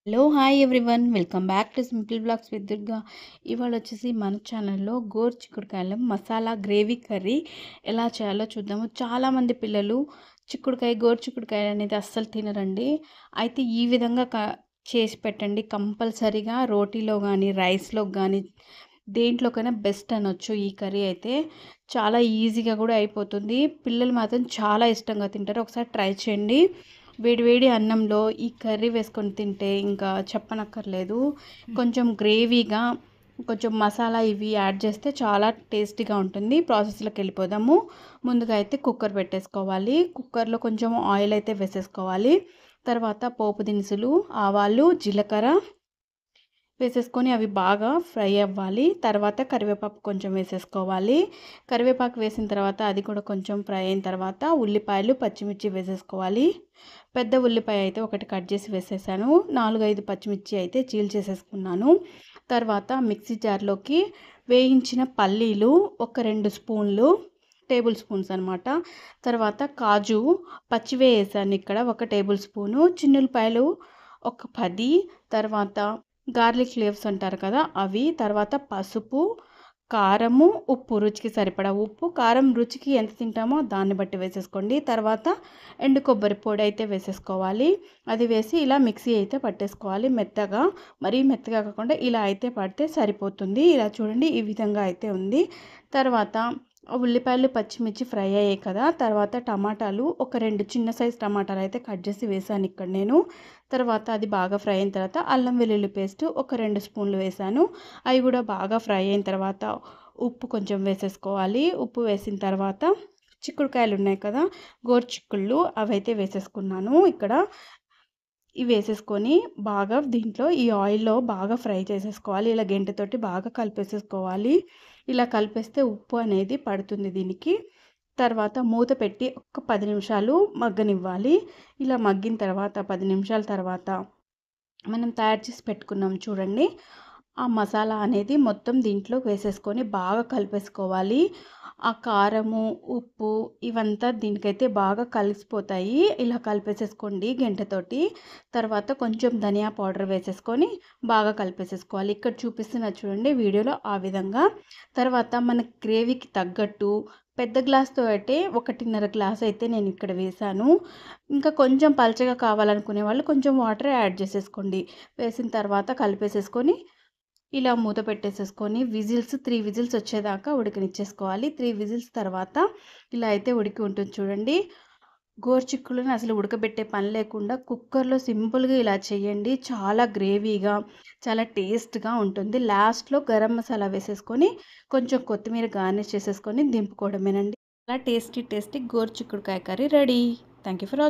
Hello hi everyone welcome back to simple blogs with Durga. ఇవాళ వచ్చేసి మన ఛానల్లో గోరు చిక్కుడుకాయల మసాలా గ్రేవీ కర్రీ ఎలా చేయాలో చూద్దాము. చాలామంది పిల్లలు గోరు చిక్కుడుకాయ అనేది అస్సలు తినరండి. అయితే ఈ విధంగా చేసి పెట్టండి. కంపల్సరీగా రోటీలో కానీ రైస్లో కానీ దేంట్లోకైనా బెస్ట్ అనొచ్చు. ఈ కర్రీ అయితే చాలా ఈజీగా కూడా అయిపోతుంది. పిల్లలు మాత్రం చాలా ఇష్టంగా తింటారు. ఒకసారి ట్రై చేయండి. వేడివేడి అన్నంలో ఈ కర్రీ వేసుకొని తింటే ఇంకా చెప్పనక్కర్లేదు. కొంచెం గ్రేవీగా కొంచెం మసాలా ఇవి యాడ్ చేస్తే చాలా టేస్టీగా ఉంటుంది. ప్రాసెస్లోకి వెళ్ళిపోదాము. ముందుగా అయితే కుక్కర్ పెట్టేసుకోవాలి. కుక్కర్లో కొంచెం ఆయిల్ అయితే వేసేసుకోవాలి. తర్వాత పోపు దినుసులు, ఆవాలు, జీలకర్ర వేసేసుకొని అవి బాగా ఫ్రై అవ్వాలి. తర్వాత కరివేపాకు కొంచెం వేసేసుకోవాలి. కరివేపాకు వేసిన తర్వాత అది కూడా కొంచెం ఫ్రై అయిన తర్వాత ఉల్లిపాయలు, పచ్చిమిర్చి వేసేసుకోవాలి. పెద్ద ఉల్లిపాయ అయితే ఒకటి కట్ చేసి వేసేసాను. 4-5 పచ్చిమిర్చి అయితే చీల్చేసేసుకున్నాను. తర్వాత మిక్సీ జార్లోకి వేయించిన పల్లీలు ఒక 2 స్పూన్లు, టేబుల్ స్పూన్స్ అనమాట. తర్వాత కాజు పచ్చివే వేసాను ఇక్కడ ఒక టేబుల్ స్పూను. చిన్నులపాయలు ఒక 10. తర్వాత గార్లిక్ లీవ్స్ అంటారు కదా అవి. తర్వాత పసుపు, కారము, ఉప్పు రుచికి సరిపడా ఉప్పు, కారం రుచికి ఎంత తింటామో దాన్ని బట్టి వేసేసుకోండి. తర్వాత ఎండు కొబ్బరి పొడి అయితే వేసేసుకోవాలి. అది వేసి ఇలా మిక్సీ అయితే పట్టేసుకోవాలి మెత్తగా. మరీ మెత్తగా కాకుండా ఇలా అయితే పడితే సరిపోతుంది. ఇలా చూడండి, ఈ విధంగా అయితే ఉంది. తర్వాత ఉల్లిపాయలు, పచ్చిమిర్చి ఫ్రై అయ్యాయి కదా. తర్వాత టమాటాలు ఒక 2 చిన్న సైజు టమాటాలు అయితే కట్ చేసి వేసాను ఇక్కడ నేను. తర్వాత అది బాగా ఫ్రై అయిన తర్వాత అల్లం వెల్లుల్లి పేస్ట్ ఒక 2 స్పూన్లు వేసాను. అవి కూడా బాగా ఫ్రై అయిన తర్వాత ఉప్పు కొంచెం వేసేసుకోవాలి. ఉప్పు వేసిన తర్వాత చిక్కుడుకాయలు ఉన్నాయి కదా, గోరు చిక్కుళ్ళు, అవైతే వేసేసుకున్నాను ఇక్కడ. ఇవి వేసేసుకొని బాగా దీంట్లో ఈ ఆయిల్లో బాగా ఫ్రై చేసేసుకోవాలి. ఇలా గెంటెతోటి బాగా కలిపేసేసుకోవాలి. ఇలా కలిపేస్తే ఉప్పు అనేది పడుతుంది దీనికి. తర్వాత మూత పెట్టి ఒక 10 నిమిషాలు మగ్గనివ్వాలి. ఇలా మగ్గిన తర్వాత 10 నిమిషాల తర్వాత మనం తయారు చేసి పెట్టుకున్నాం చూడండి, ఆ మసాలా అనేది మొత్తం దీంట్లో వేసేసుకొని బాగా కలిపేసుకోవాలి. ఆ కారము, ఉప్పు ఇవంతా దీనికైతే బాగా కలిసిపోతాయి. ఇలా కలిపేసేసుకోండి గెంటెతోటి. తర్వాత కొంచెం ధనియా పౌడర్ వేసేసుకొని బాగా కలిపేసేసుకోవాలి. ఇక్కడ చూపిస్తున్న చూడండి వీడియోలో ఆ విధంగా. తర్వాత మన గ్రేవీకి తగ్గట్టు పెద్ద గ్లాస్తో అయితే 1.5 గ్లాస్ అయితే నేను ఇక్కడ వేసాను. ఇంకా కొంచెం పలచగా కావాలనుకునే వాళ్ళు కొంచెం వాటర్ యాడ్ చేసేసుకోండి. వేసిన తర్వాత కలిపేసేసుకొని ఇలా మూత పెట్టేసేసుకొని 3 విజిల్స్ వచ్చేదాకా ఉడకనిచ్చేసుకోవాలి. 3 విజిల్స్ తర్వాత ఇలా అయితే ఉడికి ఉంటుంది చూడండి. గోరుచిక్కులను అసలు ఉడకబెట్టే పని లేకుండా కుక్కర్లో సింపుల్గా ఇలా చేయండి. చాలా గ్రేవీగా చాలా టేస్ట్గా ఉంటుంది. లాస్ట్లో గరం మసాలా వేసేసుకొని కొంచెం కొత్తిమీర గార్నిష్ చేసేసుకొని దింపుకోవడమేనండి. చాలా టేస్టీ గోరుచిక్కుడుకాయ curry ready. Thank you for watching.